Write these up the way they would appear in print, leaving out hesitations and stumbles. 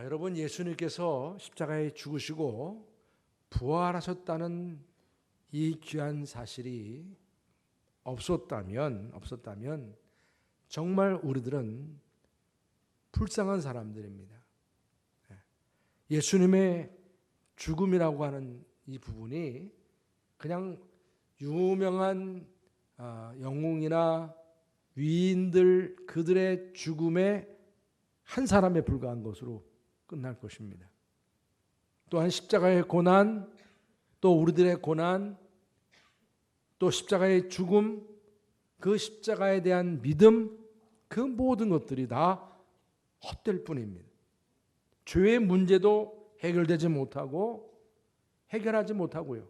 여러분, 예수님께서 십자가에 죽으시고 부활하셨다는 이 귀한 사실이 없었다면 정말 우리들은 불쌍한 사람들입니다. 예수님의 죽음이라고 하는 이 부분이 그냥 유명한 영웅이나 위인들 그들의 죽음의 한 사람에 불과한 것으로 끝날 것입니다. 또한 십자가의 고난, 또 우리들의 고난, 또 십자가의 죽음, 그 십자가에 대한 믿음, 그 모든 것들이 다 헛될 뿐입니다. 죄의 문제도 해결되지 못하고 해결하지 못하고요.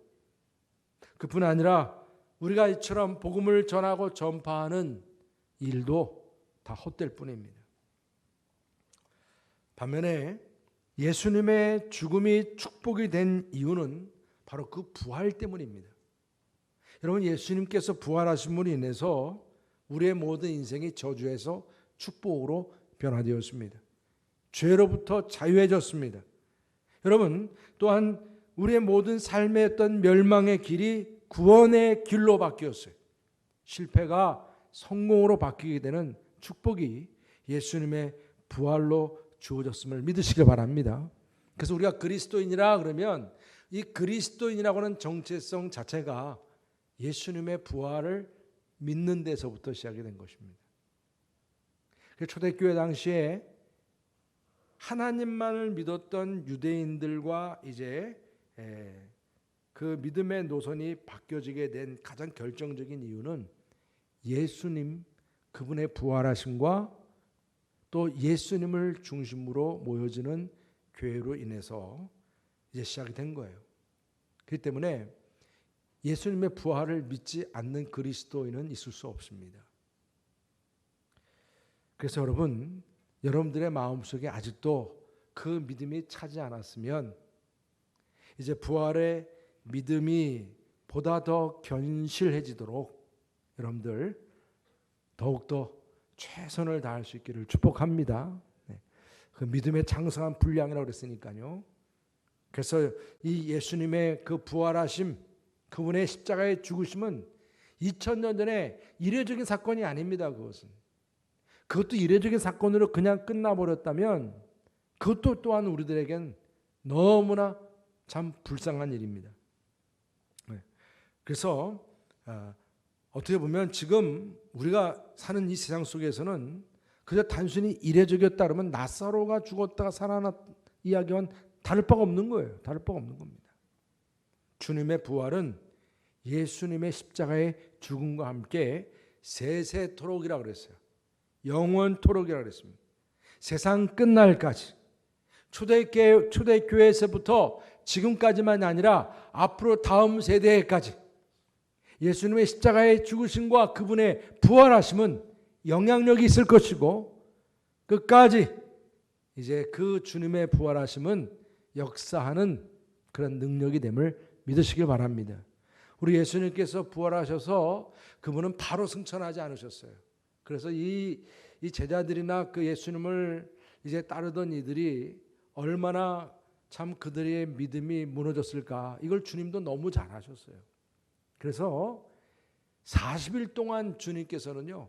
그뿐 아니라 우리가 이처럼 복음을 전하고 전파하는 일도 다 헛될 뿐입니다. 반면에 예수님의 죽음이 축복이 된 이유는 바로 그 부활 때문입니다. 여러분, 예수님께서 부활하심으로 인해서 우리의 모든 인생이 저주에서 축복으로 변화되었습니다. 죄로부터 자유해졌습니다. 여러분, 또한 우리의 모든 삶에 어떤 멸망의 길이 구원의 길로 바뀌었어요. 실패가 성공으로 바뀌게 되는 축복이 예수님의 부활로 주어졌음을 믿으시길 바랍니다. 그래서 우리가 그리스도인이라 그러면 이 그리스도인이라고 하는 정체성 자체가 예수님의 부활을 믿는 데서부터 시작이 된 것입니다. 초대교회 당시에 하나님만을 믿었던 유대인들과 이제 그 믿음의 노선이 바뀌어지게 된 가장 결정적인 이유는 예수님 그분의 부활하심과 또 예수님을 중심으로 모여지는 교회로 인해서 이제 시작이 된 거예요. 그렇기 때문에 예수님의 부활을 믿지 않는 그리스도인은 있을 수 없습니다. 그래서 여러분들의 마음속에 아직도 그 믿음이 차지 않았으면 이제 부활의 믿음이 보다 더 견실해지도록 여러분들 더욱더 최선을 다할 수 있기를 축복합니다. 그 믿음의 장성한 분량이라고 그랬으니까요. 그래서 이 예수님의 그 부활하심, 그분의 십자가의 죽으심은 2000년 전에 이례적인 사건이 아닙니다. 그것도 이례적인 사건으로 그냥 끝나버렸다면 그것도 또한 우리들에겐 너무나 참 불쌍한 일입니다. 그래서 어떻게 보면 지금 우리가 사는 이 세상 속에서는 그저 단순히 이례적이었다 그러면 나사로가 죽었다가 살아났 이야기와는 다를 바가 없는 거예요. 다를 바가 없는 겁니다. 주님의 부활은 예수님의 십자가의 죽음과 함께 세세토록이라고 그랬어요. 영원토록이라고 그랬습니다. 세상 끝날까지 초대교회에서부터 지금까지만 아니라 앞으로 다음 세대까지 예수님의 십자가의 죽으심과 그분의 부활하심은 영향력이 있을 것이고 끝까지 이제 그 주님의 부활하심은 역사하는 그런 능력이 됨을 믿으시길 바랍니다. 우리 예수님께서 부활하셔서 그분은 바로 승천하지 않으셨어요. 그래서 이 제자들이나 그 예수님을 이제 따르던 이들이 얼마나 참 그들의 믿음이 무너졌을까, 이걸 주님도 너무 잘 아셨어요. 그래서 40일 동안 주님께서는요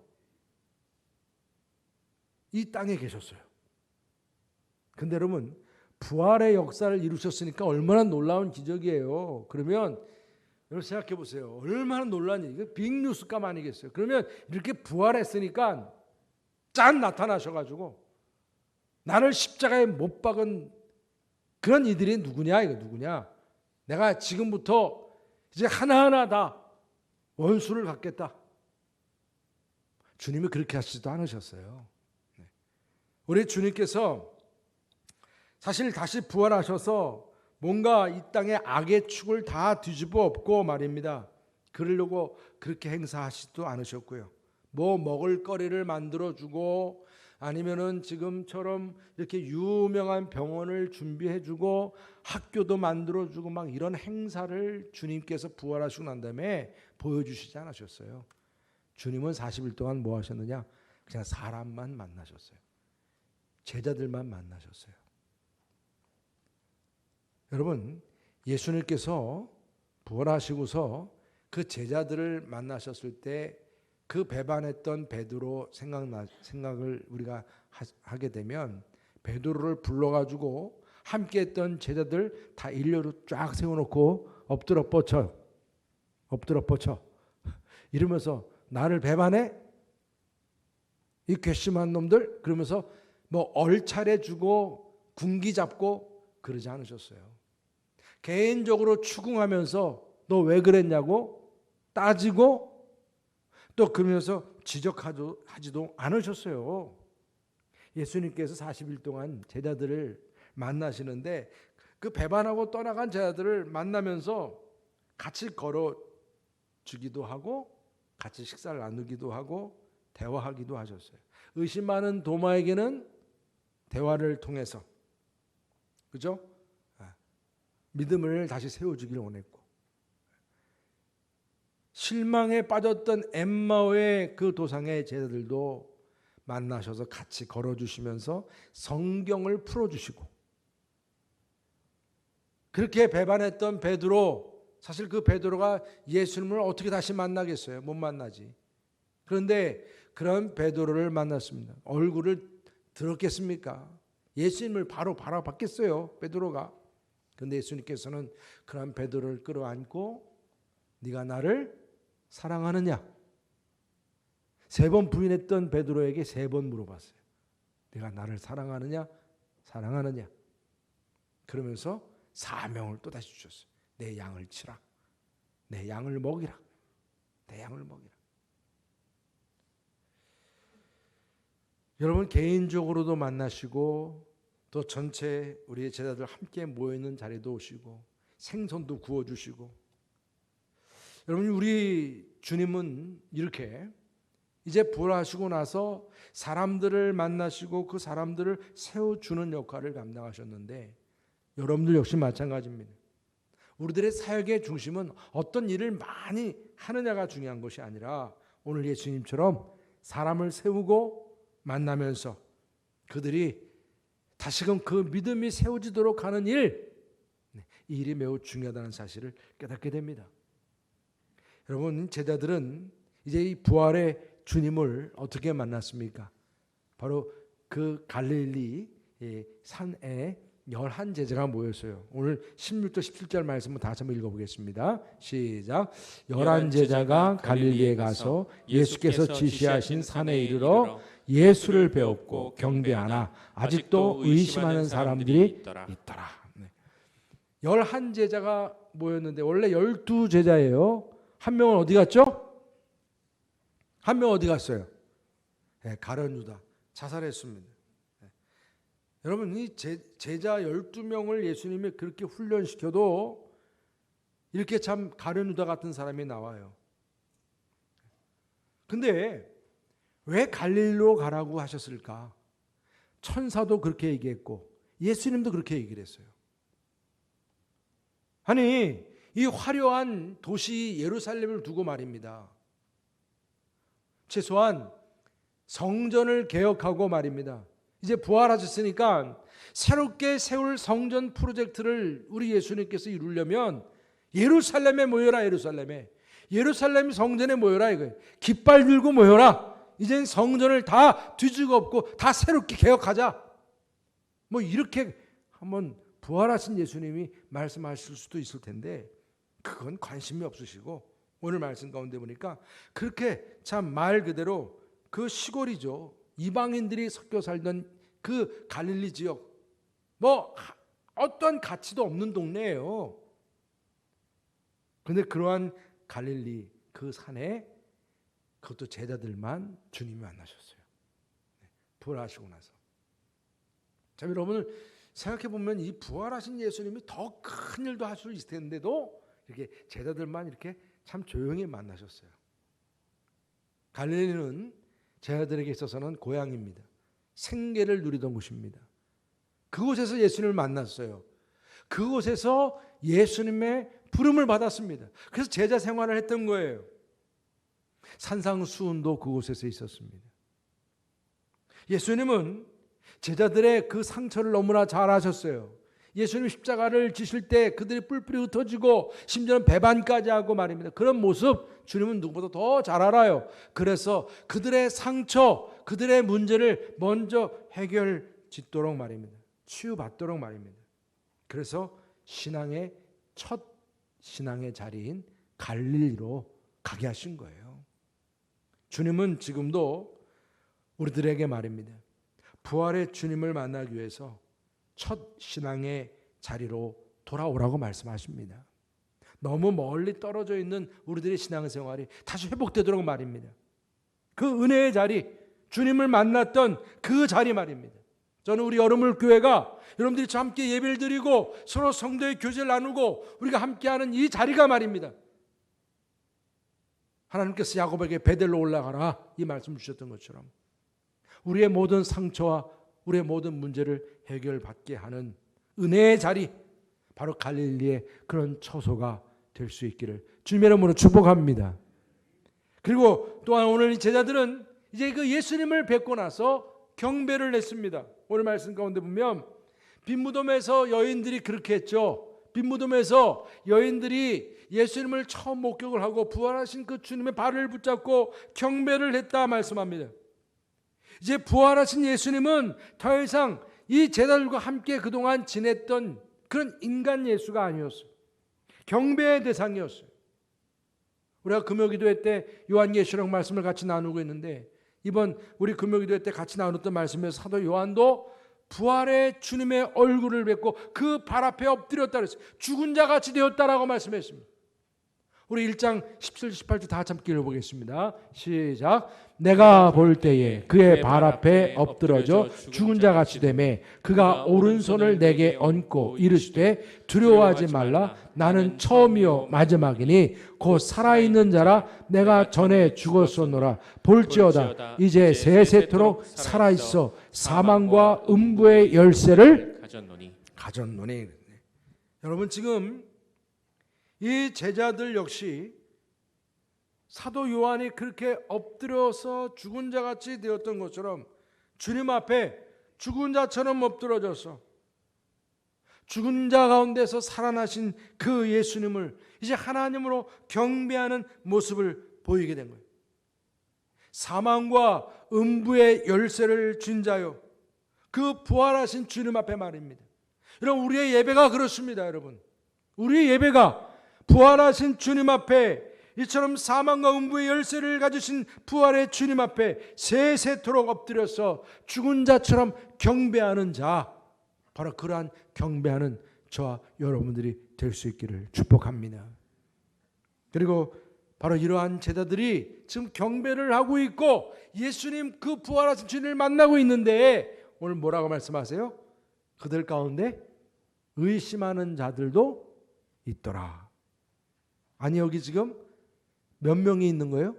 이 땅에 계셨어요. 근데 여러분, 부활의 역사를 이루셨으니까 얼마나 놀라운 기적이에요. 그러면 여러분 생각해 보세요. 얼마나 놀라운 일이에요. 빅뉴스감 아니겠어요. 그러면 이렇게 부활했으니까 짠 나타나셔가지고 나를 십자가에 못 박은 그런 이들이 누구냐, 이거 누구냐. 내가 지금부터 이제 하나하나 다 원수를 갚겠다. 주님이 그렇게 하시지도 않으셨어요. 우리 주님께서 사실 다시 부활하셔서 뭔가 이 땅의 악의 축을 다 뒤집어 엎고 말입니다. 그러려고 그렇게 행사하시지도 않으셨고요. 뭐 먹을 거리를 만들어주고 아니면은 지금처럼 이렇게 유명한 병원을 준비해주고 학교도 만들어주고 막 이런 행사를 주님께서 부활하시고 난 다음에 보여주시지 않으셨어요. 주님은 40일 동안 뭐 하셨느냐? 그냥 사람만 만나셨어요. 제자들만 만나셨어요. 여러분, 예수님께서 부활하시고서 그 제자들을 만나셨을 때 그 배반했던 베드로 생각을 우리가 하게 되면 베드로를 불러가지고 함께했던 제자들 다 일렬로 쫙 세워놓고 엎드려 뻗쳐 이러면서 나를 배반해? 이 괘씸한 놈들? 그러면서 뭐 얼차려 주고 군기 잡고 그러지 않으셨어요. 개인적으로 추궁하면서 너 왜 그랬냐고 따지고 또 그러면서 지적하지도 않으셨어요. 예수님께서 40일 동안 제자들을 만나시는데 그 배반하고 떠나간 제자들을 만나면서 같이 걸어주기도 하고 같이 식사를 나누기도 하고 대화하기도 하셨어요. 의심 많은 도마에게는 대화를 통해서 그죠? 믿음을 다시 세워주기를 원했고 실망에 빠졌던 엠마오의 그 도상의 제자들도 만나셔서 같이 걸어주시면서 성경을 풀어주시고 그렇게 배반했던 베드로 사실 그 베드로가 예수님을 어떻게 다시 만나겠어요? 못 만나지. 그런데 그런 베드로를 만났습니다. 얼굴을 들었겠습니까? 예수님을 바로 바라봤겠어요? 베드로가. 그런데 예수님께서는 그런 베드로를 끌어안고 네가 나를 사랑하느냐? 3번 부인했던 베드로에게 3번 물어봤어요. 네가 나를 사랑하느냐? 사랑하느냐? 그러면서 사명을 또 다시 주셨어요. 내 양을 치라. 내 양을 먹이라. 내 양을 먹이라. 여러분 개인적으로도 만나시고 또 전체 우리의 제자들 함께 모여있는 자리도 오시고 생선도 구워주시고 여러분 우리 주님은 이렇게 이제 부활하시고 나서 사람들을 만나시고 그 사람들을 세워주는 역할을 감당하셨는데 여러분들 역시 마찬가지입니다. 우리들의 사역의 중심은 어떤 일을 많이 하느냐가 중요한 것이 아니라 오늘 예수님처럼 사람을 세우고 만나면서 그들이 다시금 그 믿음이 세워지도록 하는 일, 이 일이 매우 중요하다는 사실을 깨닫게 됩니다. 여러분 제자들은 이제 이 부활의 주님을 어떻게 만났습니까? 바로 그 갈릴리 산에 11제자가 모였어요. 오늘 16절 17절 말씀을 다시 한번 읽어보겠습니다. 시작. 11제자가 갈릴리에 가서 예수께서 지시하신 산에 이르러 예수를 배웠고 경배하나 아직도 의심하는 사람들이 있더라. 11제자가 모였는데 원래 12제자예요. 한 명은 어디 갔죠? 한 명 어디 갔어요? 가룟 유다 자살했습니다. 여러분 이 제자 12명을 예수님이 그렇게 훈련시켜도 이렇게 참 가룟 유다 같은 사람이 나와요. 근데 왜 갈릴리로 가라고 하셨을까? 천사도 그렇게 얘기했고 예수님도 그렇게 얘기를 했어요. 아니 이 화려한 도시 예루살렘을 두고 말입니다. 최소한 성전을 개혁하고 말입니다. 이제 부활하셨으니까 새롭게 세울 성전 프로젝트를 우리 예수님께서 이루려면 예루살렘에 모여라. 예루살렘 성전에 모여라 이거예요. 깃발 들고 모여라. 이젠 성전을 다 뒤지고 엎고 다 새롭게 개혁하자. 뭐 이렇게 한번 부활하신 예수님이 말씀하실 수도 있을 텐데 그건 관심이 없으시고 오늘 말씀 가운데 보니까 그렇게 참 말 그대로 그 시골이죠. 이방인들이 섞여 살던 그 갈릴리 지역 뭐 어떤 가치도 없는 동네예요. 그런데 그러한 갈릴리 그 산에 그것도 제자들만 주님이 만나셨어요. 부활하시고 나서. 자, 여러분을 생각해 보면 이 부활하신 예수님이 더 큰 일도 할 수 있을 텐데도 이렇게 제자들만 이렇게 참 조용히 만나셨어요. 갈릴리는 제자들에게 있어서는 고향입니다. 생계를 누리던 곳입니다. 그곳에서 예수님을 만났어요. 그곳에서 예수님의 부름을 받았습니다. 그래서 제자 생활을 했던 거예요. 산상수훈도 그곳에서 있었습니다. 예수님은 제자들의 그 상처를 너무나 잘 아셨어요. 예수님 십자가를 지실 때 그들이 뿔뿔이 흩어지고 심지어는 배반까지 하고 말입니다. 그런 모습 주님은 누구보다 더 잘 알아요. 그래서 그들의 상처, 그들의 문제를 먼저 해결 짓도록 말입니다. 치유받도록 말입니다. 그래서 첫 신앙의 자리인 갈릴리로 가게 하신 거예요. 주님은 지금도 우리들에게 말입니다. 부활의 주님을 만나기 위해서 첫 신앙의 자리로 돌아오라고 말씀하십니다. 너무 멀리 떨어져 있는 우리들의 신앙생활이 다시 회복되도록 말입니다. 그 은혜의 자리, 주님을 만났던 그 자리 말입니다. 저는 우리 여름을 교회가 여러분들이 저 함께 예배를 드리고 서로 성도의 교제를 나누고 우리가 함께하는 이 자리가 말입니다. 하나님께서 야곱에게 베델로 올라가라 이 말씀 주셨던 것처럼 우리의 모든 상처와 우리의 모든 문제를 해결받게 하는 은혜의 자리, 바로 갈릴리의 그런 처소가 될 수 있기를 주님의 이름으로 축복합니다. 그리고 또한 오늘 이 제자들은 이제 그 예수님을 뵙고 나서 경배를 했습니다. 오늘 말씀 가운데 보면 빈 무덤에서 여인들이 그렇게 했죠. 빈 무덤에서 여인들이 예수님을 처음 목격을 하고 부활하신 그 주님의 발을 붙잡고 경배를 했다 말씀합니다. 이제 부활하신 예수님은 더 이상 이 제자들과 함께 그동안 지냈던 그런 인간 예수가 아니었어요. 경배의 대상이었어요. 우리가 금요기도회 때 요한계시록 말씀을 같이 나누고 있는데 이번 우리 금요기도회 때 같이 나눴던 말씀에서 사도 요한도 부활의 주님의 얼굴을 뵙고 그 발 앞에 엎드렸다 그랬어요. 죽은 자 같이 되었다라고 말씀했습니다. 우리 1장 17, 18절 다 함께 읽어보겠습니다. 시작. 내가 볼 때에 그의 발 앞에 엎드러져 죽은 자 같이 되매 그가 오른손을 내게 얹고 이르시되 두려워하지 말라. 나는 처음이요 마지막이니 곧 살아있는 자라. 내가 전에 죽었었노라. 볼지어다 이제 세세토록 살아있어 사망과 음부의 열쇠를 가졌노니. 여러분 지금 이 제자들 역시 사도 요한이 그렇게 엎드려서 죽은 자같이 되었던 것처럼 주님 앞에 죽은 자처럼 엎드러져서 죽은 자 가운데서 살아나신 그 예수님을 이제 하나님으로 경배하는 모습을 보이게 된 거예요. 사망과 음부의 열쇠를 쥔 자요, 그 부활하신 주님 앞에 말입니다. 여러분 우리의 예배가 그렇습니다. 여러분 우리의 예배가 부활하신 주님 앞에 이처럼 사망과 음부의 열쇠를 가지신 부활의 주님 앞에 세세토록 엎드려서 죽은 자처럼 경배하는 자, 바로 그러한 경배하는 저와 여러분들이 될 수 있기를 축복합니다. 그리고 바로 이러한 제자들이 지금 경배를 하고 있고 예수님 그 부활하신 주님을 만나고 있는데 오늘 뭐라고 말씀하세요? 그들 가운데 의심하는 자들도 있더라. 아니 여기 지금 몇 명이 있는 거예요?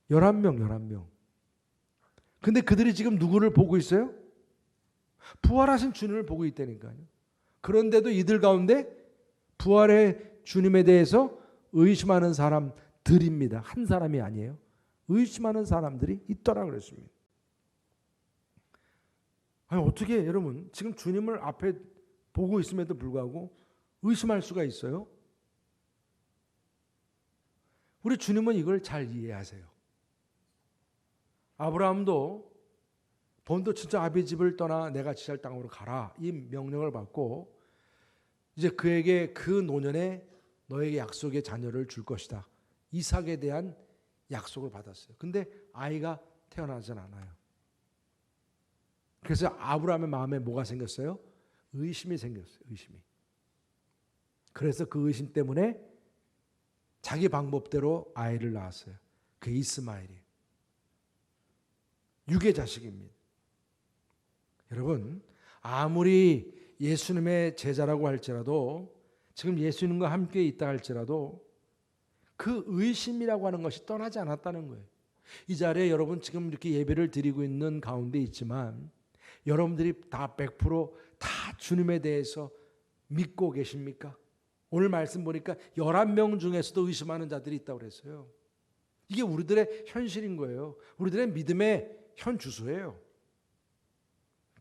11명. 근데 그들이 지금 누구를 보고 있어요? 부활하신 주님을 보고 있다니까요. 그런데도 이들 가운데 부활의 주님에 대해서 의심하는 사람들입니다. 한 사람이 아니에요. 의심하는 사람들이 있더라 그랬습니다. 아니 어떻게 여러분 지금 주님을 앞에 보고 있음에도 불구하고 의심할 수가 있어요? 우리 주님은 이걸 잘 이해하세요. 아브라함도 본토 친척 아비 집을 떠나 내가 지시할 땅으로 가라 이 명령을 받고 이제 그에게 그 노년에 너에게 약속의 자녀를 줄 것이다. 이삭에 대한 약속을 받았어요. 근데 아이가 태어나지 않아요. 그래서 아브라함의 마음에 뭐가 생겼어요? 의심이 생겼어요. 의심이. 그래서 그 의심 때문에 자기 방법대로 아이를 낳았어요. 그 이스마엘이 육의 자식입니다. 여러분 아무리 예수님의 제자라고 할지라도 지금 예수님과 함께 있다 할지라도 그 의심이라고 하는 것이 떠나지 않았다는 거예요. 이 자리에 여러분 지금 이렇게 예배를 드리고 있는 가운데 있지만 여러분들이 다 100% 다 주님에 대해서 믿고 계십니까? 오늘 말씀 보니까 11명 중에서도 의심하는 자들이 있다고 그랬어요. 이게 우리들의 현실인 거예요. 우리들의 믿음의 현 주소예요.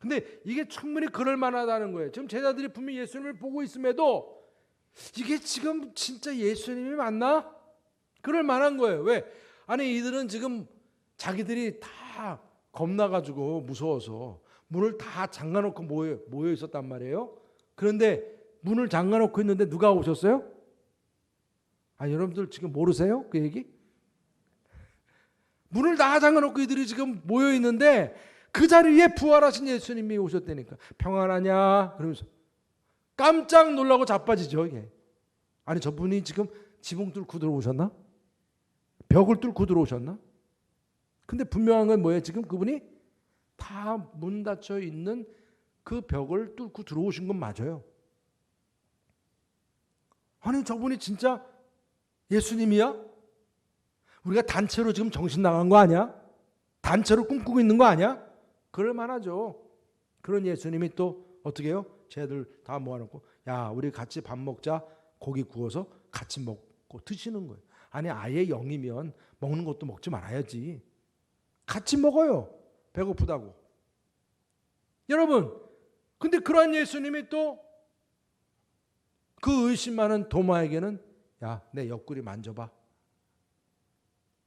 근데 이게 충분히 그럴 만하다는 거예요. 지금 제자들이 분명히 예수님을 보고 있음에도 이게 지금 진짜 예수님이 맞나? 그럴 만한 거예요. 왜? 아니 이들은 지금 자기들이 다 겁나가지고 무서워서 문을 다 잠가놓고 모여 있었단 말이에요. 그런데 문을 잠가놓고 있는데 누가 오셨어요? 아, 여러분들 지금 모르세요? 그 얘기? 문을 다 잠가놓고 이들이 지금 모여 있는데 그 자리에 부활하신 예수님이 오셨다니까. 평안하냐? 그러면서 깜짝 놀라고 자빠지죠 이게. 아니 저분이 지금 지붕 뚫고 들어오셨나? 벽을 뚫고 들어오셨나? 근데 분명한 건 뭐예요? 지금 그분이 다 문 닫혀 있는 그 벽을 뚫고 들어오신 건 맞아요. 아니 저분이 진짜 예수님이야? 우리가 단체로 지금 정신 나간 거 아니야? 단체로 꿈꾸고 있는 거 아니야? 그럴 만하죠. 그런 예수님이 또 어떻게 해요? 쟤들 다 모아놓고 야 우리 같이 밥 먹자. 고기 구워서 같이 먹고 드시는 거예요. 아니 아예 영이면 먹는 것도 먹지 말아야지. 같이 먹어요. 배고프다고. 여러분 근데 그러한 예수님이 또 그 의심 많은 도마에게는 야 내 옆구리 만져봐.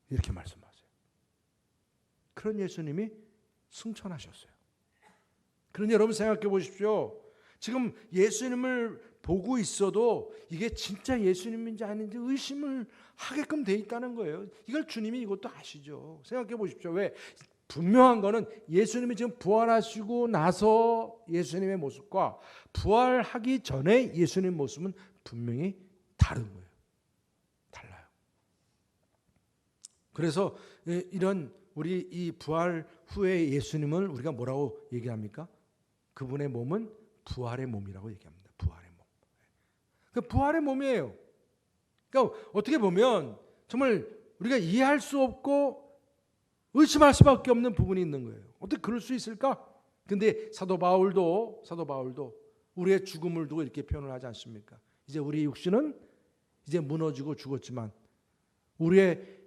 이렇게 말씀하세요. 그런 예수님이 승천하셨어요. 그러니 여러분 생각해 보십시오. 지금 예수님을 보고 있어도 이게 진짜 예수님인지 아닌지 의심을 하게끔 돼 있다는 거예요. 이걸 주님이 이것도 아시죠. 생각해 보십시오. 왜? 분명한 거는 예수님이 지금 부활하시고 나서 예수님의 모습과 부활하기 전에 예수님의 모습은 분명히 다른 거예요. 달라요. 그래서 이런 우리 이 부활 후에 예수님을 우리가 뭐라고 얘기합니까? 그분의 몸은 부활의 몸이라고 얘기합니다. 부활의 몸. 그 부활의 몸이에요. 그러니까 어떻게 보면 정말 우리가 이해할 수 없고 의심할 수밖에 없는 부분이 있는 거예요. 어떻게 그럴 수 있을까? 근데 사도 바울도 우리의 죽음을 두고 이렇게 표현을 하지 않습니까? 이제 우리 육신은 이제 무너지고 죽었지만 우리의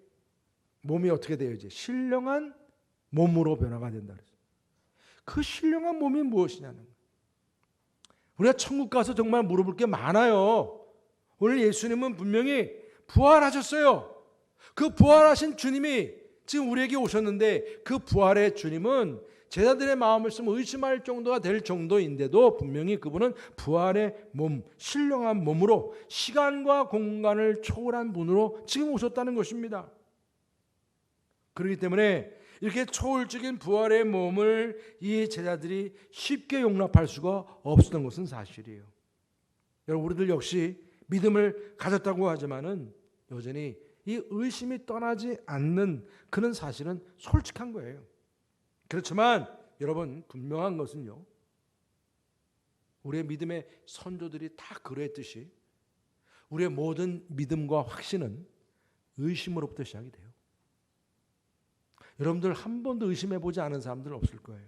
몸이 어떻게 돼요? 이제 신령한 몸으로 변화가 된다 그랬어요. 그 신령한 몸이 무엇이냐는 거예요. 우리가 천국 가서 정말 물어볼 게 많아요. 오늘 예수님은 분명히 부활하셨어요. 그 부활하신 주님이 지금 우리에게 오셨는데 그 부활의 주님은 제자들의 마음을 쓰면 의심할 정도가 될 정도인데도 분명히 그분은 부활의 몸, 신령한 몸으로 시간과 공간을 초월한 분으로 지금 오셨다는 것입니다. 그렇기 때문에 이렇게 초월적인 부활의 몸을 이 제자들이 쉽게 용납할 수가 없었던 것은 사실이에요. 여러분 우리들 역시 믿음을 가졌다고 하지만은 여전히 이 의심이 떠나지 않는 그런 사실은 솔직한 거예요. 그렇지만 여러분 분명한 것은요. 우리의 믿음의 선조들이 다 그랬듯이 우리의 모든 믿음과 확신은 의심으로부터 시작이 돼요. 여러분들 한 번도 의심해보지 않은 사람들은 없을 거예요.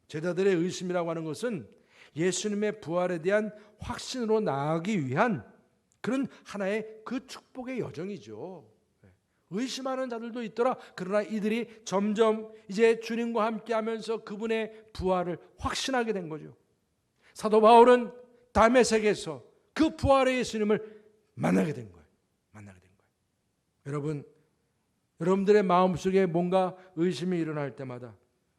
제자들의 의심이라고 하는 것은 예수님의 부활에 대한 확신으로 나아가기 위한 그런 하나의 그 축복의 여정이죠. 의심하는 자들도 있더라. 그러나 이들이 점점 이제 주님과 함께하면서 그분의 부활을 확신하게 된 거죠. 사도 바울은 다메섹에서 그 부활의 예수님을 만나게 된 거예요. 여러분들의 마음속에 뭔가 의심이 일어날 때마다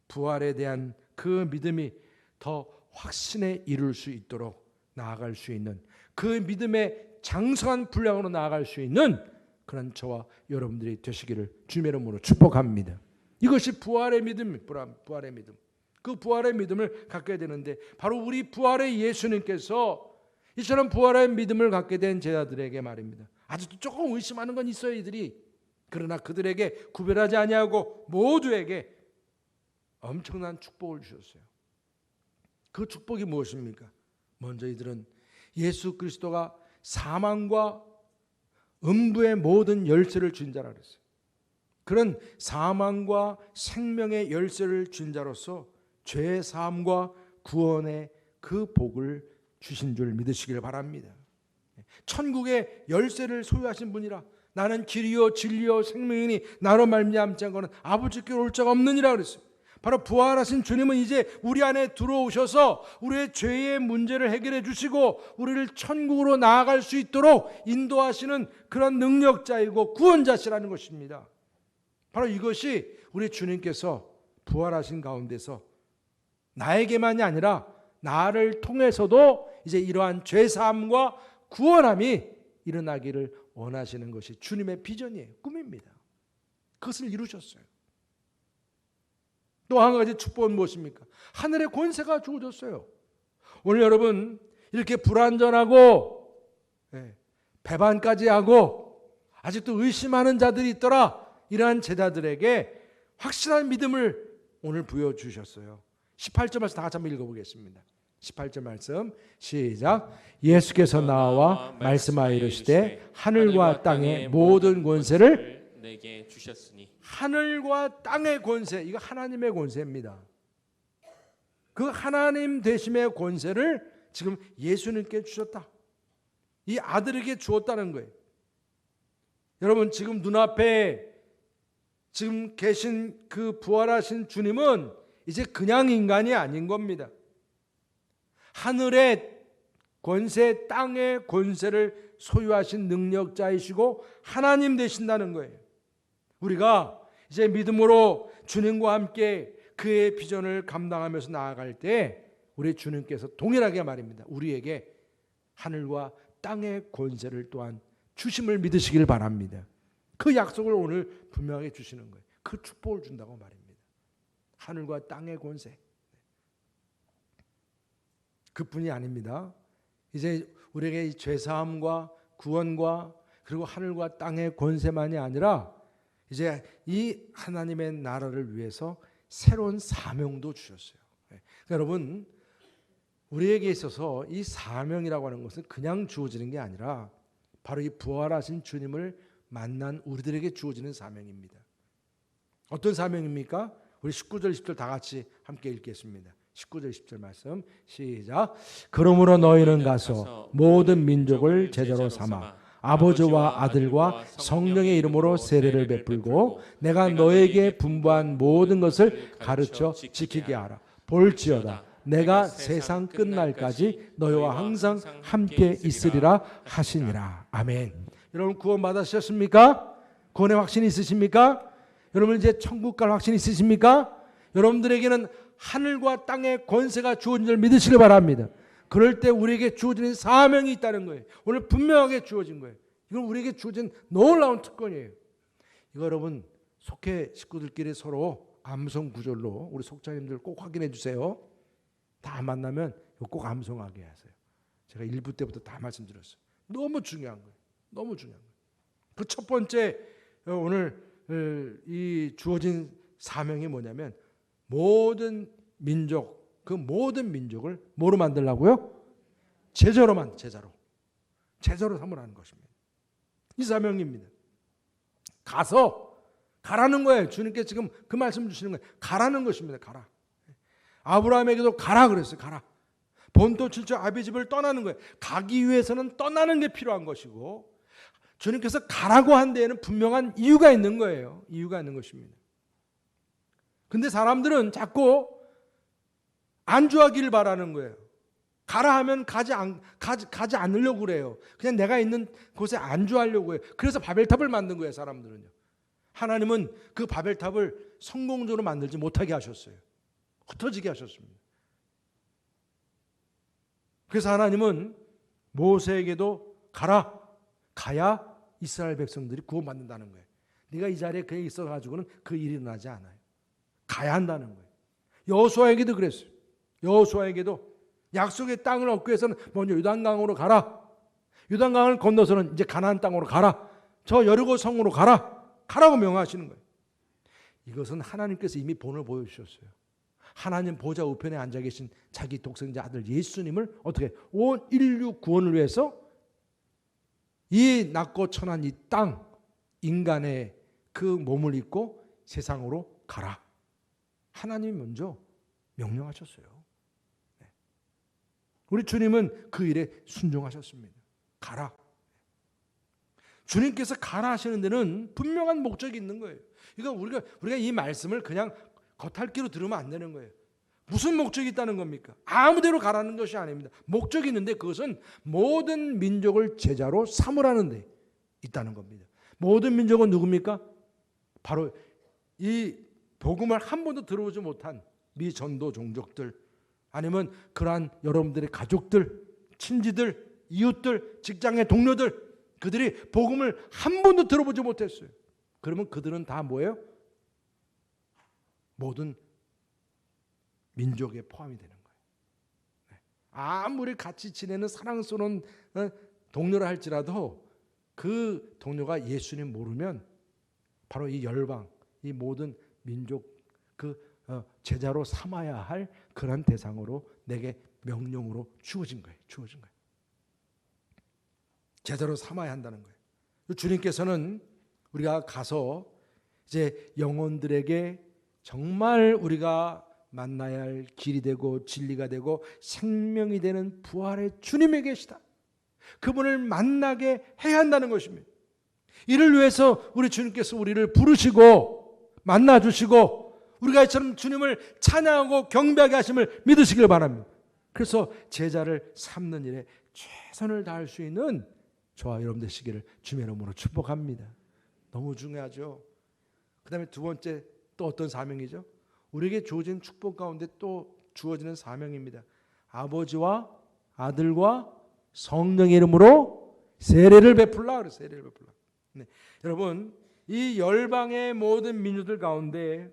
부활에 대한 그 믿음이 더 확신에 이룰 수 있도록 나아갈 수 있는 그 믿음의 장성한 분량으로 나아갈 수 있는 그런 저와 여러분들이 되시기를 주님의 이름으로 축복합니다. 이것이 부활의 믿음. 그 부활의 믿음을 갖게 되는데 바로 우리 부활의 예수님께서 이처럼 부활의 믿음을 갖게 된 제자들에게 말입니다. 아직도 조금 의심하는 건 있어요 이들이. 그러나 그들에게 구별하지 아니하고 모두에게 엄청난 축복을 주셨어요. 그 축복이 무엇입니까? 먼저 이들은 예수 그리스도가 사망과 음부의 모든 열쇠를 쥔 자라 그랬어요. 그런 사망과 생명의 열쇠를 쥔 자로서 죄 사함과 구원의 그 복을 주신 줄 믿으시길 바랍니다. 천국의 열쇠를 소유하신 분이라 나는 길이요 진리요 생명이니 나로 말미암지 않고는 아버지께 올 자가 없느니라 그랬어요. 바로 부활하신 주님은 이제 우리 안에 들어오셔서 우리의 죄의 문제를 해결해 주시고 우리를 천국으로 나아갈 수 있도록 인도하시는 그런 능력자이고 구원자시라는 것입니다. 바로 이것이 우리 주님께서 부활하신 가운데서 나에게만이 아니라 나를 통해서도 이제 이러한 죄사함과 구원함이 일어나기를 원하시는 것이 주님의 비전이에요. 꿈입니다. 그것을 이루셨어요. 또 한 가지 축복은 무엇입니까? 하늘의 권세가 주어졌어요. 오늘 여러분 이렇게 불완전하고 배반까지 하고 아직도 의심하는 자들이 있더라. 이러한 제자들에게 확실한 믿음을 오늘 부여주셨어요. 18절 말씀 다 같이 한번 읽어보겠습니다. 18절 말씀 시작. 예수께서 나와 말씀하여 이르시되 하늘과 땅의 모든 권세를 내게 주셨으니. 하늘과 땅의 권세, 이거 하나님의 권세입니다. 그 하나님 되심의 권세를 지금 예수님께 주셨다. 이 아들에게 주었다는 거예요. 여러분 지금 눈앞에 지금 계신 그 부활하신 주님은 이제 그냥 인간이 아닌 겁니다. 하늘의 권세, 땅의 권세를 소유하신 능력자이시고 하나님 되신다는 거예요. 우리가 이제 믿음으로 주님과 함께 그의 비전을 감당하면서 나아갈 때 우리 주님께서 동일하게 말입니다. 우리에게 하늘과 땅의 권세를 또한 주심을 믿으시길 바랍니다. 그 약속을 오늘 분명하게 주시는 거예요. 그 축복을 준다고 말입니다. 하늘과 땅의 권세. 그뿐이 아닙니다. 이제 우리에게 이 죄사함과 구원과 그리고 하늘과 땅의 권세만이 아니라 이제 이 하나님의 나라를 위해서 새로운 사명도 주셨어요. 그러니까 여러분 우리에게 있어서 이 사명이라고 하는 것은 그냥 주어지는 게 아니라 바로 이 부활하신 주님을 만난 우리들에게 주어지는 사명입니다. 어떤 사명입니까? 우리 19절 10절 다 같이 함께 읽겠습니다. 19절 10절 말씀 시작. 그러므로 너희는 가서 모든 민족을 제자로 삼아 아버지와 아들과 성령의 이름으로 세례를 베풀고 내가 너에게 분부한 모든 것을 가르쳐 지키게 하라. 볼지어다 내가 세상 끝날까지 너희와 항상 함께 있으리라 하시니라. 아멘. 여러분 구원 받으셨습니까? 구원의 확신 있으십니까? 여러분 이제 천국 갈 확신 있으십니까? 여러분들에게는 하늘과 땅의 권세가 주어진 줄 믿으시길 바랍니다. 그럴 때 우리에게 주어지는 사명이 있다는 거예요. 오늘 분명하게 주어진 거예요. 이건 우리에게 주어진 놀라운 특권이에요. 이거 여러분 속회 식구들끼리 서로 암송 구절로 우리 속자님들 꼭 확인해 주세요. 다 만나면 꼭 암송하게 하세요. 제가 1부 때부터 다 말씀드렸어요. 너무 중요한 거예요. 너무 중요한 거예요. 그 첫 번째 오늘 이 주어진 사명이 뭐냐면 모든 민족, 그 모든 민족을 뭐로 만들라고요? 제자로 삼으라는 것입니다. 이 사명입니다. 가라는 거예요. 주님께 지금 그 말씀 주시는 거예요. 가라는 것입니다. 가라. 아브라함에게도 가라 그랬어요. 가라. 본토 칠처 아비 집을 떠나는 거예요. 가기 위해서는 떠나는 게 필요한 것이고 주님께서 가라고 한 데에는 분명한 이유가 있는 거예요. 이유가 있는 것입니다. 근데 사람들은 자꾸 안주하기를 바라는 거예요. 가라 하면 가지 않으려고 그래요. 그냥 내가 있는 곳에 안주하려고 해요. 그래서 바벨탑을 만든 거예요. 사람들은요. 하나님은 그 바벨탑을 성공적으로 만들지 못하게 하셨어요. 흩어지게 하셨습니다. 그래서 하나님은 모세에게도 가야 이스라엘 백성들이 구원받는다는 거예요. 네가 이 자리에 그냥 있어가지고는 그 일이 일어나지 않아요. 가야 한다는 거예요. 여호수아에게도 그랬어요. 여호수아에게도 약속의 땅을 얻기 위해서는 먼저 요단강으로 가라. 요단강을 건너서는 이제 가나안 땅으로 가라. 저 여리고 성으로 가라고 명하시는 거예요. 이것은 하나님께서 이미 본을 보여주셨어요. 하나님 보좌 우편에 앉아 계신 자기 독생자 아들 예수님을 어떻게 온 인류 구원을 위해서 이 낮고 천한 이 땅 인간의 그 몸을 입고 세상으로 가라. 하나님이 먼저 명령하셨어요. 우리 주님은 그 일에 순종하셨습니다. 가라. 주님께서 가라 하시는 데는 분명한 목적이 있는 거예요. 그러니까 우리가 이 말씀을 그냥 겉핥기로 들으면 안 되는 거예요. 무슨 목적이 있다는 겁니까? 아무데로 가라는 것이 아닙니다. 목적이 있는데 그것은 모든 민족을 제자로 삼으라는 데 있다는 겁니다. 모든 민족은 누굽니까? 바로 이 복음을 한 번도 들어오지 못한 미전도 종족들, 아니면 그러한 여러분들의 가족들, 친지들, 이웃들, 직장의 동료들, 그들이 복음을 한 번도 들어보지 못했어요. 그러면 그들은 다 뭐예요? 모든 민족에 포함이 되는 거예요. 아무리 같이 지내는 사랑스러운 동료라 할지라도 그 동료가 예수님 모르면 바로 이 열방, 이 모든 민족 제자로 삼아야 할 그런 대상으로 내게 명령으로 주어진 거예요. 주어진 거예요. 제자로 삼아야 한다는 거예요. 주님께서는 우리가 가서 이제 영혼들에게 정말 우리가 만나야 할 길이 되고 진리가 되고 생명이 되는 부활의 주님이 계시다. 그분을 만나게 해야 한다는 것입니다. 이를 위해서 우리 주님께서 우리를 부르시고 만나주시고 우리가 이처럼 주님을 찬양하고 경배하게 하심을 믿으시길 바랍니다. 그래서 제자를 삼는 일에 최선을 다할 수 있는 저와 여러분 되시기를 주님의 이름으로 축복합니다. 너무 중요하죠. 그 다음에 두 번째 또 어떤 사명이죠? 우리에게 주어진 축복 가운데 또 주어지는 사명입니다. 아버지와 아들과 성령의 이름으로 세례를 베풀라. 그래서 세례를 베풀라. 네. 여러분, 이 열방의 모든 민족들 가운데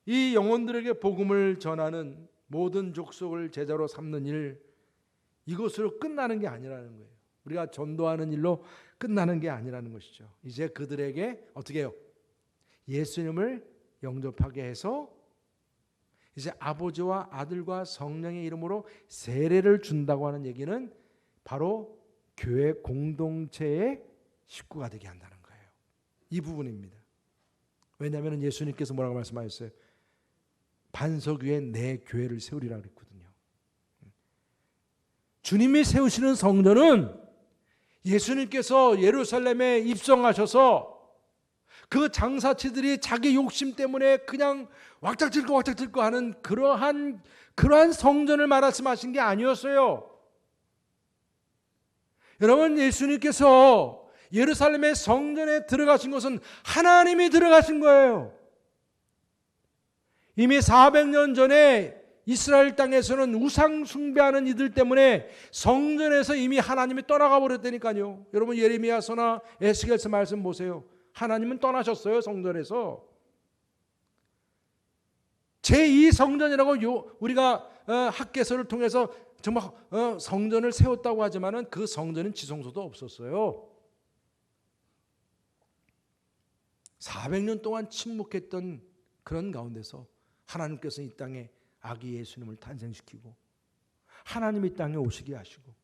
이 영혼들에게 복음을 전하는 모든 족속을 제자로 삼는 일, 이것으로 끝나는 게 아니라는 거예요. 우리가 전도하는 일로 끝나는 게 아니라는 것이죠. 이제 그들에게 어떻게 해요? 예수님을 영접하게 해서 이제 아버지와 아들과 성령의 이름으로 세례를 준다고 하는 얘기는 바로 교회 공동체의 식구가 되게 한다는 거예요. 이 부분입니다. 왜냐하면 예수님께서 뭐라고 말씀하셨어요? 반석 위에 내 교회를 세우리라 그랬거든요. 주님이 세우시는 성전은 예수님께서 예루살렘에 입성하셔서 그 장사치들이 자기 욕심 때문에 그냥 왁작질거 하는 그러한 성전을 말씀하신 게 아니었어요. 여러분, 예수님께서 예루살렘의 성전에 들어가신 것은 하나님이 들어가신 거예요. 이미 400년 전에 이스라엘 땅에서는 우상 숭배하는 이들 때문에 성전에서 이미 하나님이 떠나가 버렸다니까요. 여러분, 예레미야서나 에스겔서 말씀 보세요. 하나님은 떠나셨어요. 성전에서. 제2성전이라고 우리가 학개서를 통해서 정말 성전을 세웠다고 하지만은 그 성전은 지성소도 없었어요. 400년 동안 침묵했던 그런 가운데서 하나님께서 이 땅에 아기 예수님을 탄생시키고 하나님이 땅에 오시게 하시고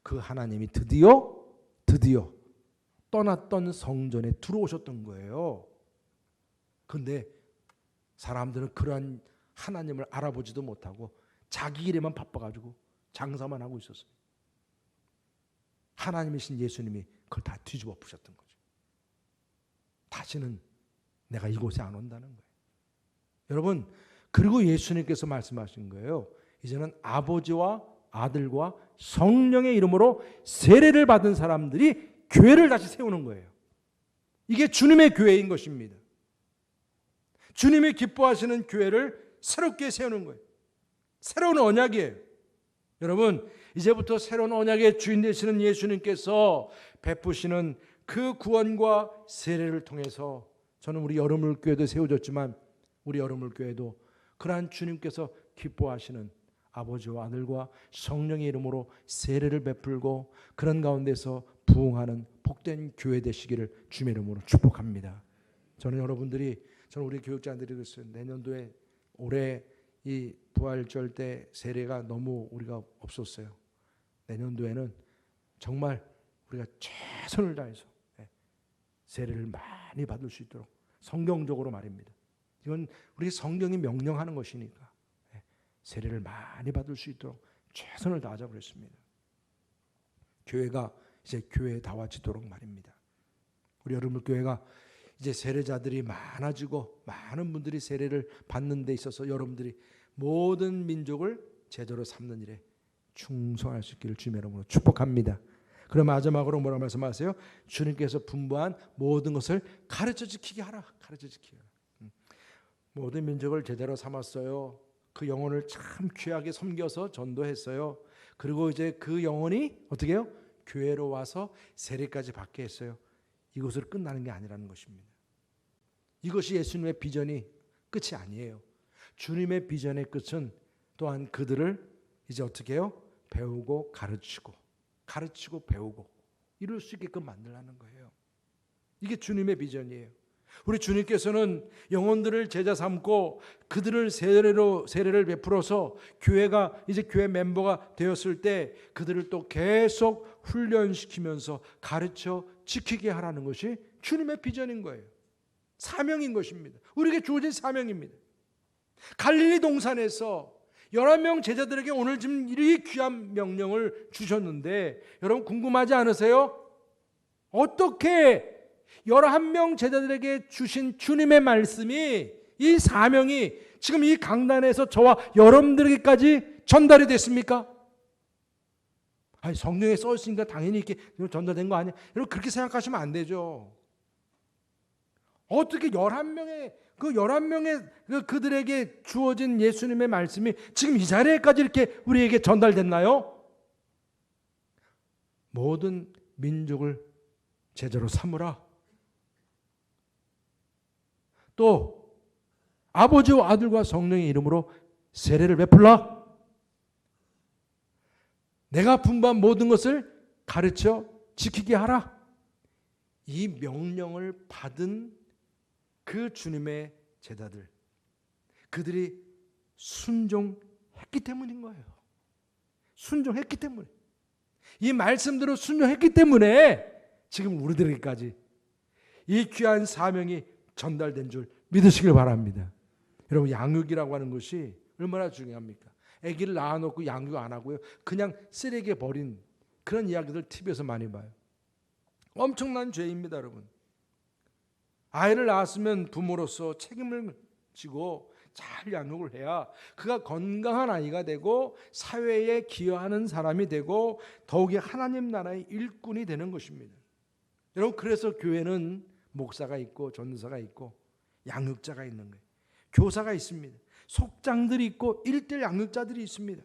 그 하나님이 드디어 떠났던 성전에 들어오셨던 거예요. 그런데 사람들은 그러한 하나님을 알아보지도 못하고 자기 일에만 바빠가지고 장사만 하고 있었어요. 하나님이신 예수님이 그걸 다 뒤집어 엎으셨던 거죠. 다시는 내가 이곳에 안 온다는 거예요. 여러분, 그리고 예수님께서 말씀하신 거예요. 이제는 아버지와 아들과 성령의 이름으로 세례를 받은 사람들이 교회를 다시 세우는 거예요. 이게 주님의 교회인 것입니다. 주님이 기뻐하시는 교회를 새롭게 세우는 거예요. 새로운 언약이에요. 여러분, 이제부터 새로운 언약의 주인 되시는 예수님께서 베푸시는 그 구원과 세례를 통해서 저는 우리 여름물교회도 세워졌지만 우리 여름물교회도 그러한 주님께서 기뻐하시는 아버지와 아들과 성령의 이름으로 세례를 베풀고 그런 가운데서 부흥하는 복된 교회 되시기를 주님의 이름으로 축복합니다. 저는 우리 교육자들이 그랬어요. 내년도에 올해 이 부활절 때 세례가 너무 우리가 없었어요. 내년도에는 정말 우리가 최선을 다해서 세례를 많이 받을 수 있도록 성경적으로 말입니다. 이건 우리 성경이 명령하는 것이니까 세례를 많이 받을 수 있도록 최선을 다하자고 그랬습니다. 교회가 이제 교회에 다와지도록 말입니다. 우리 여러분 교회가 이제 세례자들이 많아지고 많은 분들이 세례를 받는 데 있어서 여러분들이 모든 민족을 제자로 삼는 일에 충성할 수 있기를 주님의 이름으로 축복합니다. 그럼 마지막으로 뭐라고 말씀하세요? 주님께서 분부한 모든 것을 가르쳐 지키게 하라. 가르쳐 지키게 하라. 모든 민족을 제자로 삼았어요. 그 영혼을 참 귀하게 섬겨서 전도했어요. 그리고 이제 그 영혼이 어떻게 해요? 교회로 와서 세례까지 받게 했어요. 이것으로 끝나는 게 아니라는 것입니다. 이것이 예수님의 비전이 끝이 아니에요. 주님의 비전의 끝은 또한 그들을 이제 어떻게 해요? 배우고 가르치고 배우고 이룰 수 있게끔 만들라는 거예요. 이게 주님의 비전이에요. 우리 주님께서는 영혼들을 제자 삼고 그들을 세례를 베풀어서 교회가 이제 교회 멤버가 되었을 때 그들을 또 계속 훈련시키면서 가르쳐 지키게 하라는 것이 주님의 비전인 거예요. 사명인 것입니다. 우리에게 주어진 사명입니다. 갈릴리 동산에서 11명 제자들에게 오늘 지금 이 귀한 명령을 주셨는데 여러분 궁금하지 않으세요? 어떻게 11명 제자들에게 주신 주님의 말씀이 이 사명이 지금 이 강단에서 저와 여러분들에게까지 전달이 됐습니까? 아니 성경에 써 있으니까 당연히 이렇게 전달된 거 아니야? 여러분 그렇게 생각하시면 안 되죠. 어떻게 11명의 그들에게 주어진 예수님의 말씀이 지금 이 자리에까지 이렇게 우리에게 전달됐나요? 모든 민족을 제자로 삼으라. 또 아버지와 아들과 성령의 이름으로 세례를 베풀라. 내가 분부한 모든 것을 가르쳐 지키게 하라. 이 명령을 받은 그 주님의 제자들, 그들이 순종했기 때문인 거예요. 순종했기 때문에, 이 말씀대로 순종했기 때문에 지금 우리들에게까지 이 귀한 사명이 전달된 줄 믿으시길 바랍니다. 여러분 양육이라고 하는 것이 얼마나 중요합니까? 아기를 낳아놓고 양육 안 하고요, 그냥 쓰레기에 버린 그런 이야기들 TV에서 많이 봐요. 엄청난 죄입니다, 여러분. 아이를 낳았으면 부모로서 책임을 지고 잘 양육을 해야 그가 건강한 아이가 되고 사회에 기여하는 사람이 되고 더욱이 하나님 나라의 일꾼이 되는 것입니다. 여러분 그래서 교회는 목사가 있고 전도사가 있고 양육자가 있는 거예요. 교사가 있습니다. 속장들이 있고 1:1 양육자들이 있습니다.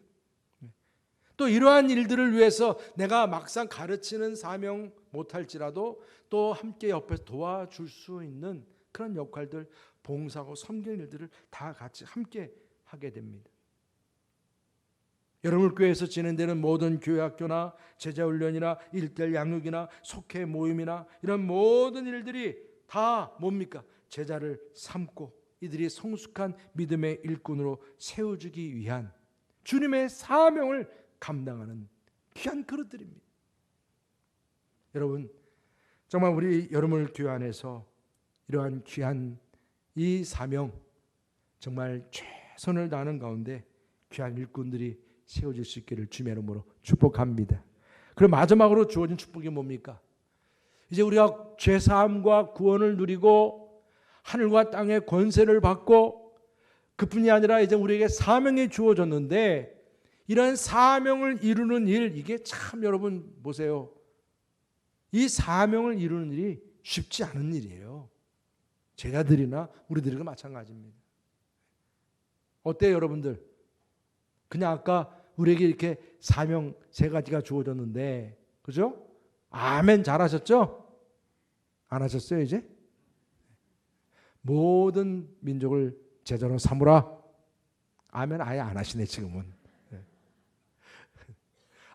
또 이러한 일들을 위해서 내가 막상 가르치는 사명 못할지라도 또 함께 옆에서 도와줄 수 있는 그런 역할들, 봉사하고 섬기는 일들을 다 같이 함께 하게 됩니다. 여러분 교회에서 진행되는 모든 교회학교나 제자훈련이나 1:1 양육이나 속회 모임이나 이런 모든 일들이 다 뭡니까? 제자를 삼고 이들이 성숙한 믿음의 일꾼으로 세워주기 위한 주님의 사명을 감당하는 귀한 그릇들입니다. 여러분 정말 우리 여러분을 교회 안에서 이러한 귀한 이 사명 정말 최선을 다하는 가운데 귀한 일꾼들이 세워질 수 있기를 주님의 이름으로 축복합니다. 그럼 마지막으로 주어진 축복이 뭡니까? 이제 우리가 죄사함과 구원을 누리고 하늘과 땅의 권세를 받고 그뿐이 아니라 이제 우리에게 사명이 주어졌는데 이런 사명을 이루는 일, 이게 참 여러분 보세요. 이 사명을 이루는 일이 쉽지 않은 일이에요. 제자들이나 우리들과 마찬가지입니다. 어때요 여러분들? 그냥 아까 우리에게 이렇게 사명 3가지가 주어졌는데 그죠? 아멘 잘하셨죠? 안 하셨어요 이제? 모든 민족을 제자로 삼으라. 아멘 아예 안 하시네 지금은.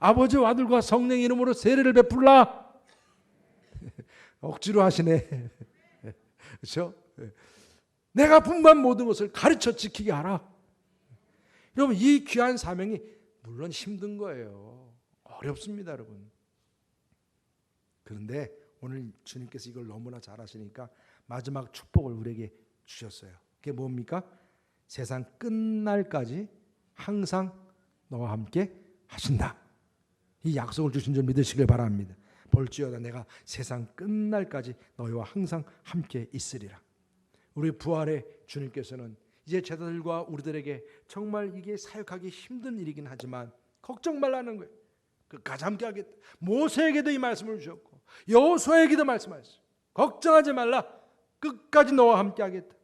아버지와 아들과 성령 이름으로 세례를 베풀라. 억지로 하시네. 그렇죠? 내가 분부한 모든 것을 가르쳐 지키게 하라. 여러분 이 귀한 사명이 물론 힘든 거예요. 어렵습니다 여러분. 그런데 오늘 주님께서 이걸 너무나 잘하시니까 마지막 축복을 우리에게 주셨어요. 그게 뭡니까? 세상 끝날까지 항상 너와 함께 하신다. 이 약속을 주신 줄 믿으시길 바랍니다. 볼지어다 내가 세상 끝날까지 너희와 항상 함께 있으리라. 우리 부활의 주님께서는 이제 제자들과 우리들에게 정말 이게 사역하기 힘든 일이긴 하지만 걱정 말라는 거예요. 끝까지 함께 하겠다. 모세에게도 이 말씀을 주셨고 여호수아에게도 말씀하셨어요. 걱정하지 말라. 끝까지 너와 함께 하겠다.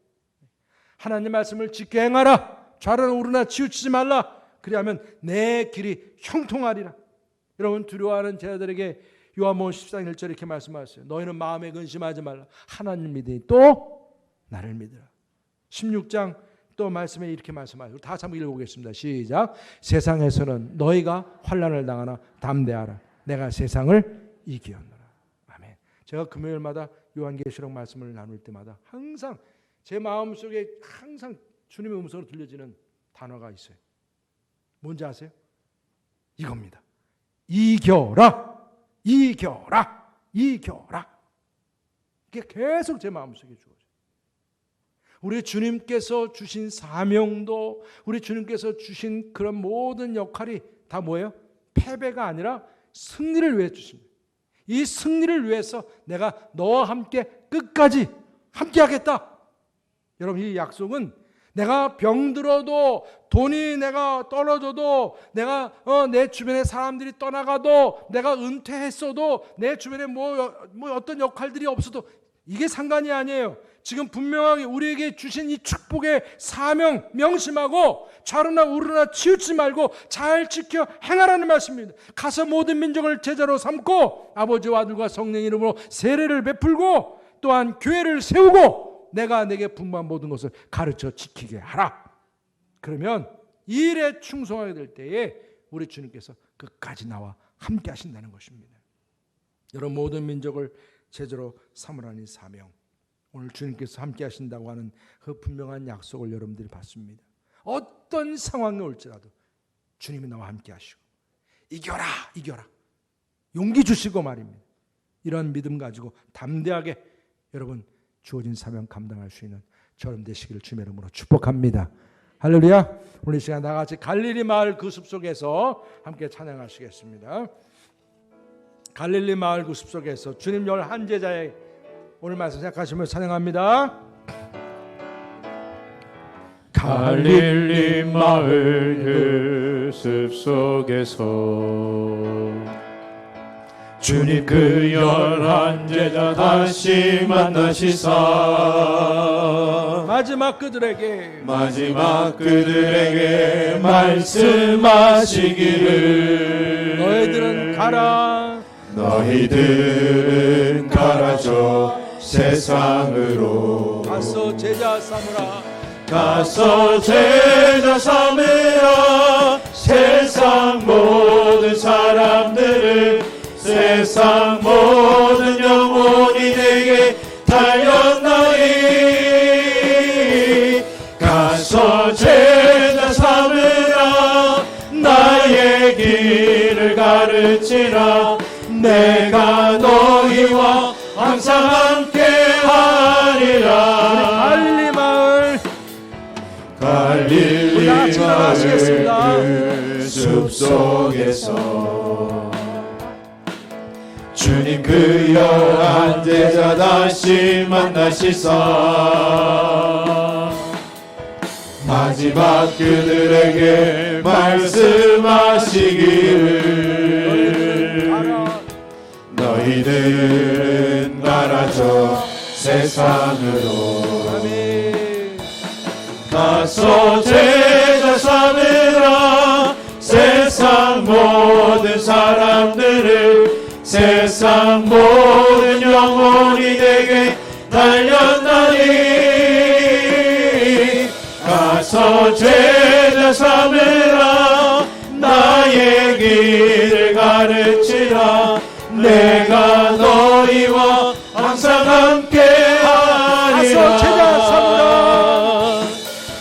하나님 말씀을 지켜 행하라. 좌로나 우로나 치우치지 말라. 그리하면 내 길이 형통하리라. 여러분 두려워하는 제자들에게 요한복음 14장 1절 이렇게 말씀하셨어요. 너희는 마음에 근심하지 말라. 하나님 믿으니 또 나를 믿으라. 16장 또 말씀에 이렇게 말씀하시고 다 한번 읽어보겠습니다. 시작. 세상에서는 너희가 환난을 당하나 담대하라. 내가 세상을 이기었노라. 아멘. 제가 금요일마다 요한계시록 말씀을 나눌 때마다 항상 제 마음속에 항상 주님의 음성으로 들려지는 단어가 있어요. 뭔지 아세요? 이겁니다. 이겨라. 이겨라. 이겨라. 이게 계속 제 마음속에 주어져요. 우리 주님께서 주신 사명도 우리 주님께서 주신 그런 모든 역할이 다 뭐예요? 패배가 아니라 승리를 위해 주십니다. 이 승리를 위해서 내가 너와 함께 끝까지 함께 하겠다. 여러분 이 약속은 내가 병들어도 돈이 내가 떨어져도 내가 내 주변에 사람들이 떠나가도 내가 은퇴했어도 내 주변에 뭐 어떤 역할들이 없어도 이게 상관이 아니에요. 지금 분명하게 우리에게 주신 이 축복의 사명 명심하고 좌로나 우로나 치우치지 말고 잘 지켜 행하라는 말씀입니다. 가서 모든 민족을 제자로 삼고 아버지와 아들과 성령 이름으로 세례를 베풀고 또한 교회를 세우고 내가 내게 분부한 모든 것을 가르쳐 지키게 하라. 그러면 이 일에 충성하게 될 때에 우리 주님께서 끝까지 나와 함께 하신다는 것입니다. 여러분 모든 민족을 제자로 삼으라는 사명, 오늘 주님께서 함께 하신다고 하는 그 분명한 약속을 여러분들이 받습니다. 어떤 상황이 올지라도 주님이 나와 함께 하시고 이겨라 이겨라 용기 주시고 말입니다. 이런 믿음 가지고 담대하게 여러분 주어진 사명 감당할 수 있는 저런 되시기를 주님의 이름으로 축복합니다. 할렐루야. 오늘 이 시간 나같이 갈릴리 마을 그 숲속에서 함께 찬양하시겠습니다. 갈릴리 마을 그 숲속에서 주님 11제자의 오늘 말씀 생각하시면서 찬양합니다. 갈릴리 마을 그 숲속에서 주님 그 11제자 다시 만나시사 마지막 그들에게 말씀하시기를 너희들은 가라 저 세상으로 가서 제자 삼으라 세상 모든 사람들을 세상 모든 영혼이 내게 달렸나니 가서 제자 삼으라 나의 길을 가르치라 내가 너희와 항상 함께 하리라. 갈릴리 마을 갈릴리 마을 숲속에서 주님 그 11제자 다시 만나시사 마지막 그들에게 말씀하시기를 너희들은 가라 저 세상으로 가서 제자 삼으라 세상 모든 사람들을 세상 모든 영혼이 내게 달렸나니 가서 제자 삼으라 나의 길을 가르치라 내가 너희와 항상 함께 하리라.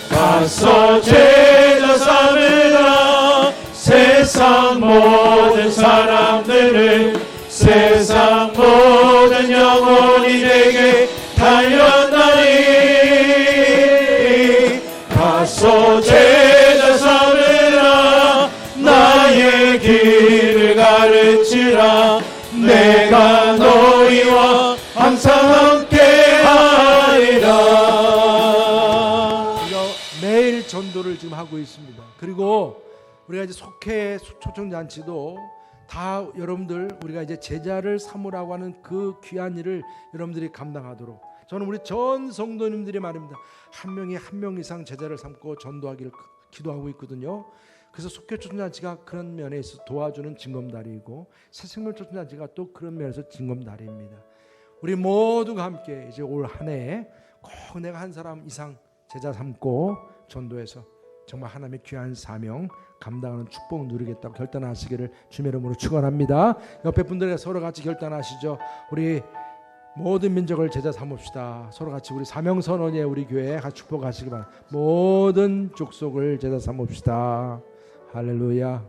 가서 제자 삼으라 세상 모든 사람들을 세상 모든 영혼이 내게 달렸나니 가서 제자 삼으라 나의 길을 가르치라 내가 항상 함께하리라. 우리가 매일 전도를 지금 하고 있습니다. 그리고 우리가 이제 속회 초청잔치도 다 여러분들 우리가 이제 제자를 삼으라고 하는 그 귀한 일을 여러분들이 감당하도록 저는 우리 전 성도님들이 말입니다. 한 명이 한 명 이상 제자를 삼고 전도하기를 기도하고 있거든요. 그래서 속회 초청잔치가 그런 면에서 도와주는 징검다리이고 새생명 초청잔치가 또 그런 면에서 징검다리입니다. 우리 모두가 함께 이제 올 한 해에 꼭 내가 한 사람 이상 제자 삼고 전도해서 정말 하나님의 귀한 사명 감당하는 축복을 누리겠다고 결단하시기를 주님의 이름으로 축원합니다. 옆에 분들과 서로 같이 결단하시죠. 우리 모든 민족을 제자 삼읍시다. 서로 같이 우리 사명선언에 우리 교회에 같이 축복하시기 바랍니다. 모든 족속을 제자 삼읍시다. 할렐루야.